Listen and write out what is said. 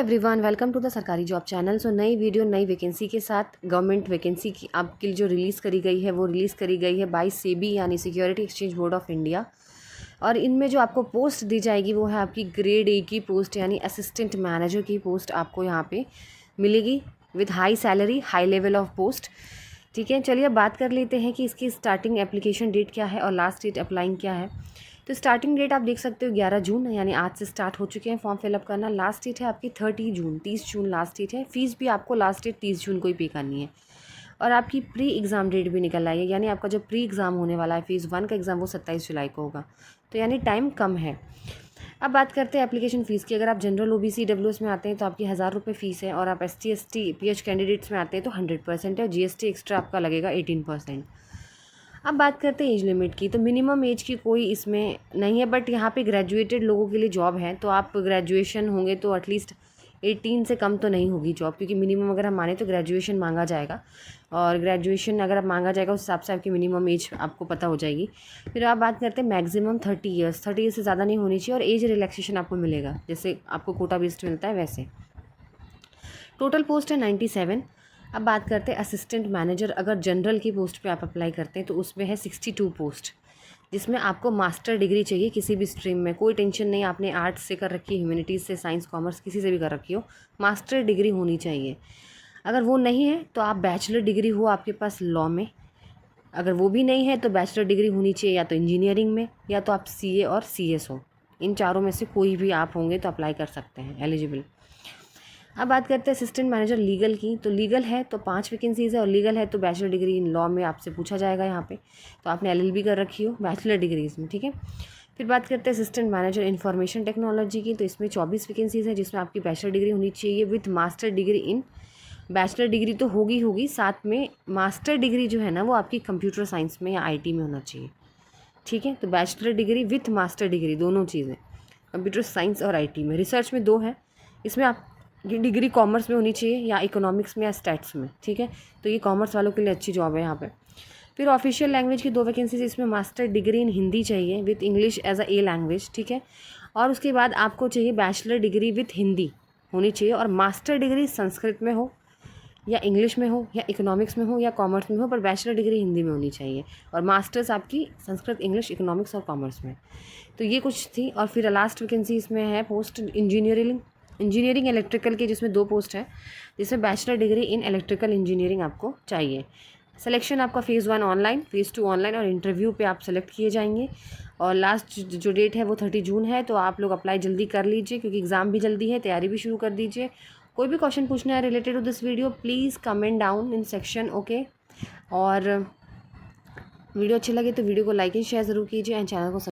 Everyone, welcome to the सरकारी job channel. सो नई video नई वैकेंसी के साथ गवर्नमेंट वैकेंसी की आपके जो रिलीज़ करी गई है वो रिलीज़ करी गई है बाय सेबी यानी security exchange board of India. और इनमें जो आपको पोस्ट दी जाएगी वो है आपकी ग्रेड ए की पोस्ट यानी असिस्टेंट मैनेजर की पोस्ट आपको यहाँ पे मिलेगी with high salary, high level of post. ठीक है, चलिए अब बात कर लेते हैं कि इसकी स्टार्टिंग एप्लीकेशन डेट क्या है और लास्ट डेट अप्लाइंग क्या है। तो स्टार्टिंग डेट आप देख सकते हो 11 जून, यानी आज से स्टार्ट हो चुके हैं फॉर्म फिलअप करना। लास्ट डेट है आपकी 30 जून, 30 जून लास्ट डेट है। फीस भी आपको लास्ट डेट 30 जून को ही पे करनी है। और आपकी प्री एग्ज़ाम डेट भी निकल आई है, यानी आपका जो प्री एग्ज़ाम होने वाला है फेज़ 1 का एग्ज़ाम वो 27 जुलाई को होगा, तो यानी टाइम कम है। अब बात करते हैं एप्लीकेशन फ़ीस की। अगर आप जनरल OBC EWS में आते हैं तो आपकी 1000 रुपये फ़ीस है, और आप ST ST PH कैंडिडेट्स में आते हैं तो 100% है, और GST एक्स्ट्रा आपका लगेगा 18%। अब बात करते हैं एज लिमिट की। तो मिनिमम एज की कोई इसमें नहीं है, बट यहाँ पे ग्रेजुएटेड लोगों के लिए जॉब है, तो आप ग्रेजुएशन होंगे तो एटलीस्ट 18 से कम तो नहीं होगी जॉब, क्योंकि मिनिमम अगर हम माने तो ग्रेजुएशन मांगा जाएगा, और ग्रेजुएशन अगर आप मांगा जाएगा उस हिसाब से आपकी मिनिमम एज आपको पता हो जाएगी। फिर आप बात करते हैं मैक्सिमम 30 ईयर्स, 30 ईयर्स से ज़्यादा नहीं होनी चाहिए, और एज रिलैक्सेशन आपको मिलेगा जैसे आपको कोटा बेस्ड मिलता है वैसे। टोटल पोस्ट है 97। अब बात करते हैं असिस्टेंट मैनेजर। अगर जनरल की पोस्ट पे आप अप्लाई करते हैं तो उसमें है 62 पोस्ट, जिसमें आपको मास्टर डिग्री चाहिए किसी भी स्ट्रीम में। कोई टेंशन नहीं, आपने आर्ट्स से कर रखी है, ह्यूमैनिटीज़ से, साइंस कॉमर्स किसी से भी कर रखी हो, मास्टर डिग्री होनी चाहिए। अगर वो नहीं है तो आप बैचलर डिग्री हो आपके पास लॉ में, अगर वो भी नहीं है तो बैचलर डिग्री होनी चाहिए या तो इंजीनियरिंग में, या तो आप CA और CS हो। इन चारों में से कोई भी आप होंगे तो अप्लाई कर सकते हैं, एलिजिबल। अब बात करते हैं असिस्टेंट मैनेजर लीगल की। तो लीगल है तो 5 वैकेंसीज़ है, और लीगल है तो बैचलर डिग्री इन लॉ में आपसे पूछा जाएगा यहाँ पे, तो आपने LLB कर रखी हो बैचलर डिग्री इसमें, ठीक है। फिर बात करते हैं असिस्टेंट मैनेजर इंफॉर्मेशन टेक्नोलॉजी की। तो इसमें 24 वैकेंसीज़ है, जिसमें आपकी बैचलर डिग्री होनी चाहिए with master degree in, bachelor degree तो होगी, साथ में मास्टर डिग्री जो है ना वो आपकी कंप्यूटर साइंस में या IT में होना चाहिए, ठीक है। तो bachelor degree with master degree दोनों चीज़ें, कंप्यूटर साइंस और IT में। रिसर्च में 2 है, इसमें आप ये डिग्री कॉमर्स में होनी चाहिए या इकोनॉमिक्स में या स्टैट्स में, ठीक है। तो ये कॉमर्स वालों के लिए अच्छी जॉब है यहाँ पे। फिर ऑफिशियल लैंग्वेज की 2 वैकेंसीज, इसमें मास्टर डिग्री इन हिंदी चाहिए with English as A language, ठीक है। और उसके बाद आपको चाहिए बैचलर डिग्री विथ हिंदी होनी चाहिए, और मास्टर डिग्री संस्कृत में हो या इंग्लिश में हो या इकोनॉमिक्स में हो या कॉमर्स में हो, पर बैचलर डिग्री हिंदी में होनी चाहिए, और मास्टर्स आपकी संस्कृत, इंग्लिश, इकोनॉमिक्स और कॉमर्स में। तो ये कुछ थी। और फिर लास्ट वैकेंसी इसमें है पोस्ट इंजीनियरिंग इलेक्ट्रिकल की, जिसमें 2 पोस्ट है, जिसमें bachelor degree in electrical engineering आपको चाहिए। सिलेक्शन आपका फेज़ 1 ऑनलाइन, फेज़ 2 ऑनलाइन, और इंटरव्यू पे आप सेलेक्ट किए जाएंगे। और लास्ट जो डेट है वो 30 जून है, तो आप लोग अप्लाई जल्दी कर लीजिए, क्योंकि एग्ज़ाम भी जल्दी है, तैयारी भी शुरू कर दीजिए। कोई भी क्वेश्चन पूछना है related to this video, please comment down in section, okay. और वीडियो अच्छी लगे तो वीडियो को लाइक एंड शेयर ज़रूर कीजिए, एंड चैनल को